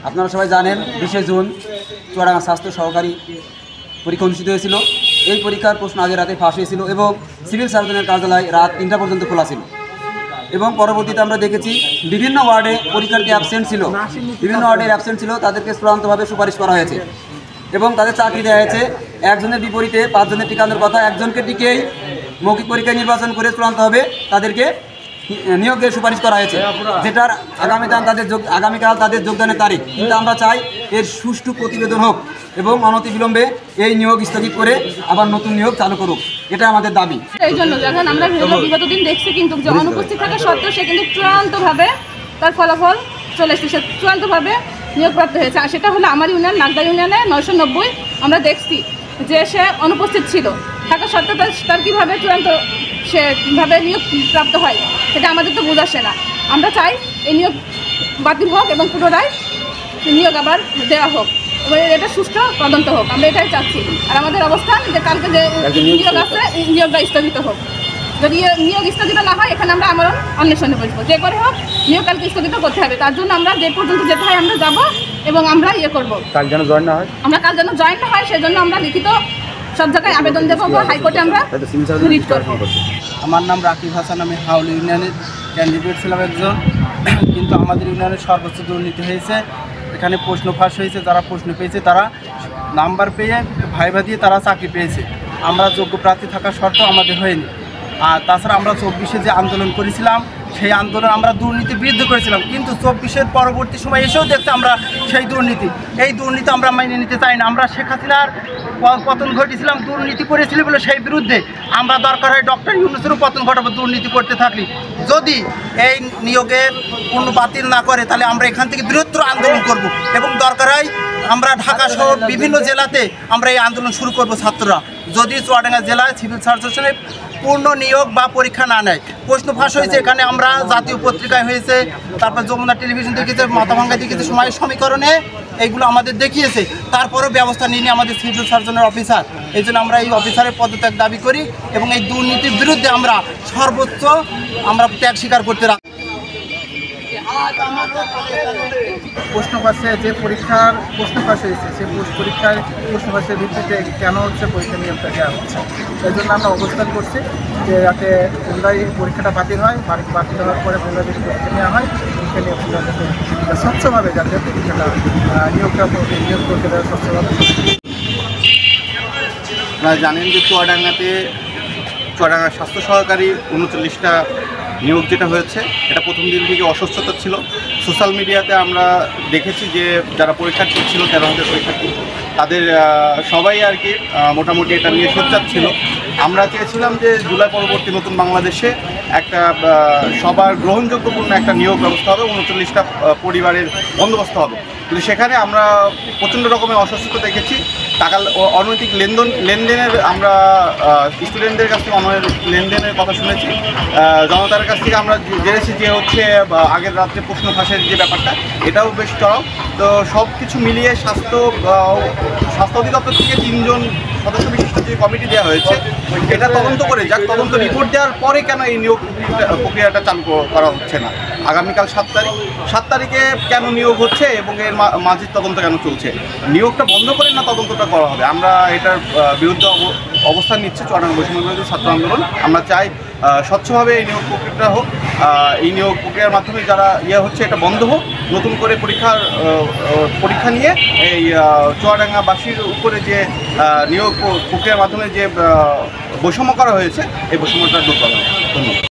আপনারা সবাই জানেন 20 জুন চুয়াডাঙ্গা স্বাস্থ্য সহকারী পরীক্ষা অনুষ্ঠিত হয়েছিল। এই পরীক্ষার প্রশ্ন আগে রাতে ফাঁস হয়েছিল এবং সিভিল সার্জনের কার্যালয় রাত 3টা পর্যন্ত খোলা ছিল এবং পরবর্তীতে আমরা দেখেছি বিভিন্ন ওয়ার্ডে পরীক্ষার্থী অ্যাবসেন্ট ছিল, বিভিন্ন ওয়ার্ডের অ্যাবসেন্ট ছিল, তাদেরকে চূড়ান্তভাবে সুপারিশ করা হয়েছে এবং তাদের চাকরি দেওয়া হয়েছে। একজনের বিপরীতে 5 জনের টিকানোর কথা, একজনকে টিকেই মৌখিক পরীক্ষায় নির্বাচন করে চূড়ান্তভাবে তাদেরকে নিয়োগের সুপারিশ করা হয়েছে, যেটার আগামীকাল তাদের যোগদানের তারিখ। কিন্তু আমরা চাই এর সুষ্ঠু প্রতিবেদন হোক এবং অনতিবিলম্বে এই নিয়োগ স্থগিত করে আবার নতুন নিয়োগ চালু করুক, এটা আমাদের দাবি। এই জন্য যখন আমরা বিগত দিন দেখছি কিন্তু যে অনুপস্থিত থাকা সত্ত্বেও সে কিন্তু চূড়ান্তভাবে তার ফলাফল চলে এসেছে, সে চূড়ান্তভাবে নিয়োগপ্রাপ্ত হয়েছে। আর সেটা হলো আমার ইউনিয়ন নাগদা ইউনিয়নে 990 আমরা দেখছি যে সে অনুপস্থিত ছিল, থাকা সত্ত্বেও তার কীভাবে চূড়ান্ত সেভাবে নিয়োগ প্রাপ্ত হয় সেটা আমাদের তো বোঝাচ্ছে না। আমরা চাই এই নিয়োগ বাতিল হোক এবং পুনরায় নিয়োগ আবার দেওয়া হোক এবং এটা সুষ্ঠু তদন্ত হোক, আমরা এটাই চাচ্ছি। আর আমাদের অবস্থান যে কালকে যে নিয়োগ আছে এই নিয়োগটা স্থগিত হোক। যদি নিয়োগ স্থগিত না হয় এখানে আমরা আমরণ অন্বেষণে বসবো, যে করে হোক নিয়োগ কালকে স্থগিত করতে হবে। তার জন্য আমরা যে পর্যন্ত যেতে হয় আমরা যাব এবং আমরা করবো কাল যেন জয়েন না হয়, আমরা কাল যেন জয়েন না হয় সেজন্য আমরা লিখিত সব জায়গায় আবেদন দেবো বা হাইকোর্টে আমরা রিট করবো। আমার নাম রাকিব হাসান, আমি হাওলি ইউনিয়নের ক্যান্ডিডেট ছিলাম একজন, কিন্তু আমাদের ইউনিয়নের সর্বোচ্চ দুর্নীতি হয়েছে। এখানে প্রশ্ন ফাঁস হয়েছে, যারা প্রশ্ন পেয়েছে তারা নাম্বার পেয়ে ভাইভা দিয়ে তারা চাকরি পেয়েছে। আমরা যোগ্য প্রার্থী থাকা সত্ত্বেও আমাদের হয়নি। আর তাছাড়া আমরা 24-এ যে আন্দোলন করেছিলাম সেই আন্দোলন আমরা দুর্নীতির বিরুদ্ধে করেছিলাম, কিন্তু 24-এর পরবর্তী সময় এসেও দেখতে আমরা সেই দুর্নীতি আমরা মেনে নিতে চাই না। আমরা শেখ হাসিনার পতন ঘটিয়েছিলাম, দুর্নীতি করেছিল বলে সেই বিরুদ্ধে আমরা দরকার হয় ডক্টর ইউনূসেরও পতন ঘটাবো দুর্নীতি করতে থাকলে। যদি এই নিয়োগের পূর্ণ বাতিল না করে তাহলে আমরা এখান থেকে বৃহত্তর আন্দোলন করব এবং দরকার হয় আমরা ঢাকা সহ বিভিন্ন জেলাতে আমরা এই আন্দোলন শুরু করব। ছাত্ররা যদি চুয়াডাঙ্গা জেলায় সিভিল সার্জনের পূর্ণ নিয়োগ বা পরীক্ষা না নেয়, প্রশ্ন ফাঁস হয়েছে, এখানে আমরা জাতীয় পত্রিকায় হয়েছে, তারপর যমুনা টেলিভিশন দেখেছে, মাথাভাঙ্গা দেখেছে, সময় সমীকরণে এইগুলো আমাদের দেখিয়েছে, তারপরেও ব্যবস্থা নিয়ে আমাদের সিভিল সার্জনের অফিসার। এই জন্য আমরা এই অফিসারের পদত্যাগ দাবি করি এবং এই দুর্নীতির বিরুদ্ধে আমরা সর্বোচ্চ ত্যাগ স্বীকার করতে রাখি। প্রশ্ন ফাঁসে যে পরীক্ষার প্রশ্ন ফাঁস হয়েছে সেই পরীক্ষায় প্রশ্ন ফাঁসের ভিত্তিতে কেন পরীক্ষা নিয়মটা দেওয়া হচ্ছে, সেই জন্য আমরা অবস্থান করছি যে যাতে পুনরায় পরীক্ষাটা বাতিল হয়, বাতিল হওয়ার পরে পুনরায় যদি পরীক্ষা নেওয়া হয় পরীক্ষা নিয়ে স্বচ্ছভাবে যাতে পরীক্ষাটা নিয়োগ করতে দেওয়া স্বচ্ছভাবে। আপনারা জানেন যে চুয়াডাঙ্গা স্বাস্থ্য সহকারী 39টা নিয়োগ যেটা হয়েছে এটা প্রথম দিন থেকে অস্বচ্ছতা ছিল। সোশ্যাল মিডিয়াতে আমরা দেখেছি যে যারা পরীক্ষার্থী ছিল 13,000 পরীক্ষার্থী, তাদের সবাই আর কি মোটামুটি এটা নিয়ে সোচ্চার ছিল। আমরা চেয়েছিলাম যে জুলাই পরবর্তী নতুন বাংলাদেশে একটা সবার গ্রহণযোগ্যপূর্ণ একটা নিয়োগ ব্যবস্থা হবে, 39টা পরিবারের বন্দোবস্ত হবে। কিন্তু সেখানে আমরা প্রচণ্ড রকমের অস্বচ্ছতা দেখেছি। টাকা অনৈতিক লেনদেনের আমরা স্টুডেন্টদের কাছ থেকে লেনদেনের কথা শুনেছি, জনতার কাছ থেকে আমরা জেনেছি যে আগের রাত্রে প্রশ্ন ফাঁসের যে ব্যাপারটা এটাও বেশ চরম। তো সব কিছু মিলিয়ে স্বাস্থ্য অধিদপ্তর থেকে 3 জন সদস্য বিশিষ্ট যে কমিটি দেওয়া হয়েছে এটা তদন্ত করে তদন্ত রিপোর্ট দেওয়ার পরে কেন এই নিয়োগ প্রক্রিয়াটা চালু করা হচ্ছে না। আগামীকাল 7 তারিখে কেন নিয়োগ হচ্ছে এবং এর মাঝে তদন্ত কেন চলছে, নিয়োগটা বন্ধ করে না তদন্তটা করা হবে। আমরা এটার বিরুদ্ধে অবস্থান নিচ্ছি। চুয়াডাঙ্গা বৈষম্য বিরোধী ছাত্র আন্দোলন আমরা চাই স্বচ্ছভাবে এই নিয়োগ প্রক্রিয়াটা হোক, এই নিয়োগ প্রক্রিয়ার মাধ্যমে যারা হচ্ছে এটা বন্ধ হোক, নতুন করে পরীক্ষা নিয়ে এই চুয়াডাঙ্গাবাসীর উপরে যে নিয়োগ প্রক্রিয়ার মাধ্যমে যে বৈষম্য করা হয়েছে এই বৈষম্যটা দূর করা হবে। ধন্যবাদ।